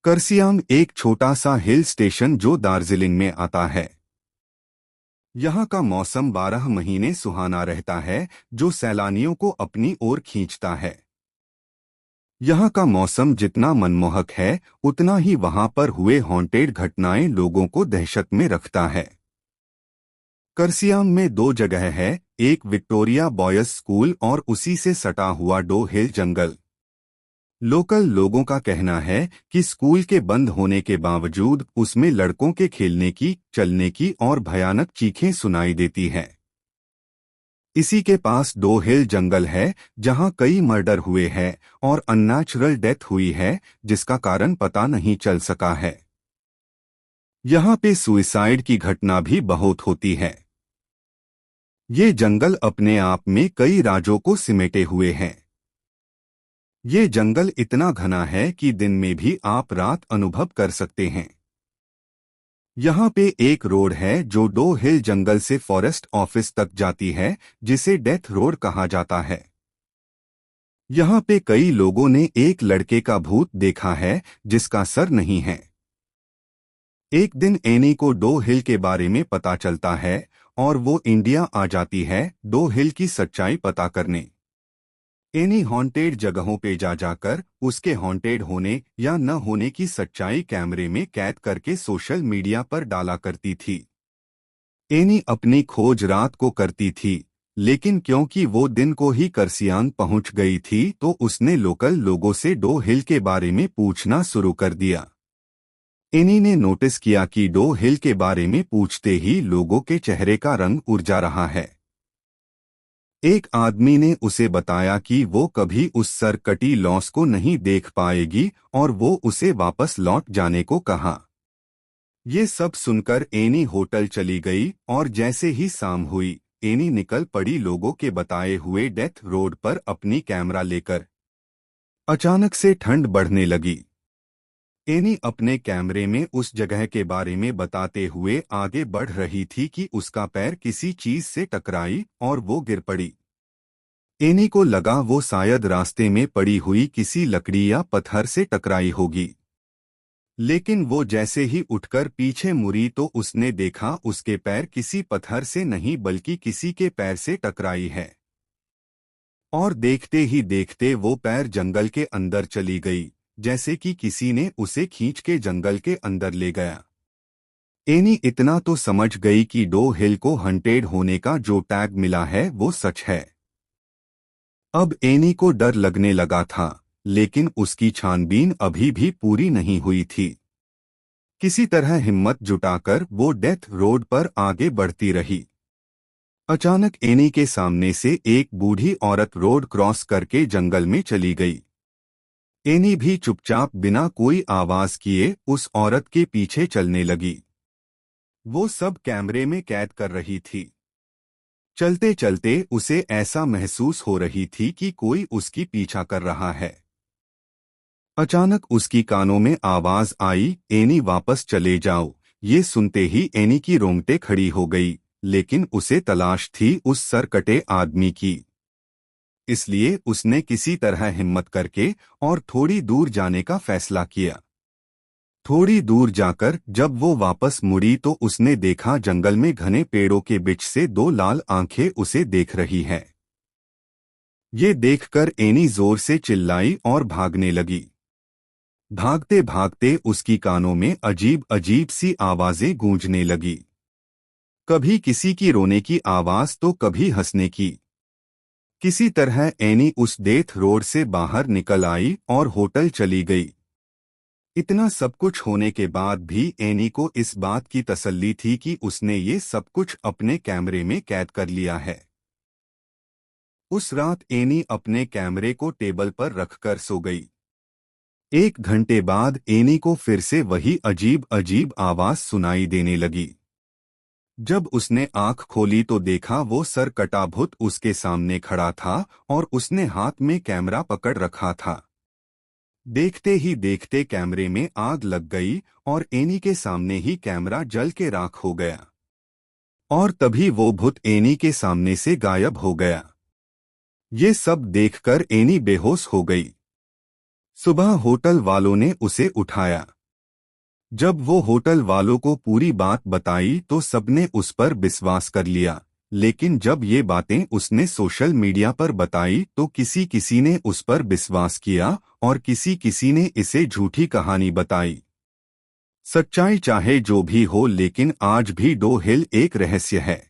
करसियांग एक छोटा सा हिल स्टेशन जो दार्जिलिंग में आता है। यहाँ का मौसम 12 महीने सुहाना रहता है, जो सैलानियों को अपनी ओर खींचता है। यहाँ का मौसम जितना मनमोहक है, उतना ही वहाँ पर हुए हॉन्टेड घटनाएं लोगों को दहशत में रखता है। करसियांग में दो जगह है, एक विक्टोरिया बॉयज स्कूल और उसी से सटा हुआ डो हिल जंगल। लोकल लोगों का कहना है कि स्कूल के बंद होने के बावजूद उसमें लड़कों के खेलने की, चलने की और भयानक चीखें सुनाई देती हैं। इसी के पास डो हिल जंगल है, जहां कई मर्डर हुए हैं और अननेचुरल डेथ हुई है, जिसका कारण पता नहीं चल सका है। यहाँ पे सुइसाइड की घटना भी बहुत होती है। ये जंगल अपने आप में कई राजों को सिमेटे हुए हैं। ये जंगल इतना घना है कि दिन में भी आप रात अनुभव कर सकते हैं। यहाँ पे एक रोड है जो डो हिल जंगल से फॉरेस्ट ऑफिस तक जाती है, जिसे डेथ रोड कहा जाता है। यहाँ पे कई लोगों ने एक लड़के का भूत देखा है, जिसका सर नहीं है। एक दिन एनी को डो हिल के बारे में पता चलता है और वो इंडिया आ जाती है डो हिल की सच्चाई पता करने। एनी हॉन्टेड जगहों पे जा जाकर उसके हॉन्टेड होने या न होने की सच्चाई कैमरे में कैद करके सोशल मीडिया पर डाला करती थी। एनी अपनी खोज रात को करती थी, लेकिन क्योंकि वो दिन को ही करसियांग पहुंच गई थी तो उसने लोकल लोगों से डो हिल के बारे में पूछना शुरू कर दिया। एनी ने नोटिस किया कि डो हिल के बारे में पूछते ही लोगों के चेहरे का रंग उड़ जा रहा है। एक आदमी ने उसे बताया कि वो कभी उस सरकटी लॉस को नहीं देख पाएगी और वो उसे वापस लौट जाने को कहा। ये सब सुनकर एनी होटल चली गई और जैसे ही शाम हुई, एनी निकल पड़ी लोगों के बताए हुए डेथ रोड पर अपनी कैमरा लेकर। अचानक से ठंड बढ़ने लगी। एनी अपने कैमरे में उस जगह के बारे में बताते हुए आगे बढ़ रही थी कि उसका पैर किसी चीज से टकराई और वो गिर पड़ी। एनी को लगा वो शायद रास्ते में पड़ी हुई किसी लकड़ी या पत्थर से टकराई होगी, लेकिन वो जैसे ही उठकर पीछे मुड़ी तो उसने देखा उसके पैर किसी पत्थर से नहीं बल्कि किसी के पैर से टकराई है। और देखते ही देखते वो पैर जंगल के अंदर चली गई, जैसे कि किसी ने उसे खींच के जंगल के अंदर ले गया। एनी इतना तो समझ गई कि डो हिल को हंटेड होने का जो टैग मिला है वो सच है। अब एनी को डर लगने लगा था, लेकिन उसकी छानबीन अभी भी पूरी नहीं हुई थी। किसी तरह हिम्मत जुटाकर वो डेथ रोड पर आगे बढ़ती रही। अचानक एनी के सामने से एक बूढ़ी औरत रोड क्रॉस करके जंगल में चली गई। एनी भी चुपचाप बिना कोई आवाज किए उस औरत के पीछे चलने लगी। वो सब कैमरे में कैद कर रही थी। चलते चलते उसे ऐसा महसूस हो रही थी कि कोई उसकी पीछा कर रहा है। अचानक उसकी कानों में आवाज आई, एनी वापस चले जाओ। ये सुनते ही एनी की रोंगटे खड़ी हो गई, लेकिन उसे तलाश थी उस सरकटे आदमी की। इसलिए उसने किसी तरह हिम्मत करके और थोड़ी दूर जाने का फैसला किया। थोड़ी दूर जाकर जब वो वापस मुड़ी तो उसने देखा जंगल में घने पेड़ों के बीच से दो लाल आंखें उसे देख रही हैं। ये देखकर एनी जोर से चिल्लाई और भागने लगी। भागते भागते उसकी कानों में अजीब अजीब सी आवाजें गूंजने लगी। कभी किसी की रोने की आवाज तो कभी हंसने की। किसी तरह एनी उस डेथ रोड से बाहर निकल आई और होटल चली गई। इतना सब कुछ होने के बाद भी एनी को इस बात की तसल्ली थी कि उसने ये सब कुछ अपने कैमरे में कैद कर लिया है। उस रात एनी अपने कैमरे को टेबल पर रखकर सो गई। 1 घंटे बाद एनी को फिर से वही अजीब अजीब आवाज सुनाई देने लगी। जब उसने आंख खोली तो देखा वो सर कटा भूत उसके सामने खड़ा था और उसने हाथ में कैमरा पकड़ रखा था। देखते ही देखते कैमरे में आग लग गई और एनी के सामने ही कैमरा जल के राख हो गया। और तभी वो भूत एनी के सामने से गायब हो गया। ये सब देखकर एनी बेहोश हो गई। सुबह होटल वालों ने उसे उठाया। जब वो होटल वालों को पूरी बात बताई तो सबने उस पर विश्वास कर लिया, लेकिन जब ये बातें उसने सोशल मीडिया पर बताई तो किसी किसी ने उस पर विश्वास किया और किसी किसी ने इसे झूठी कहानी बताई। सच्चाई चाहे जो भी हो, लेकिन आज भी डो हिल एक रहस्य है।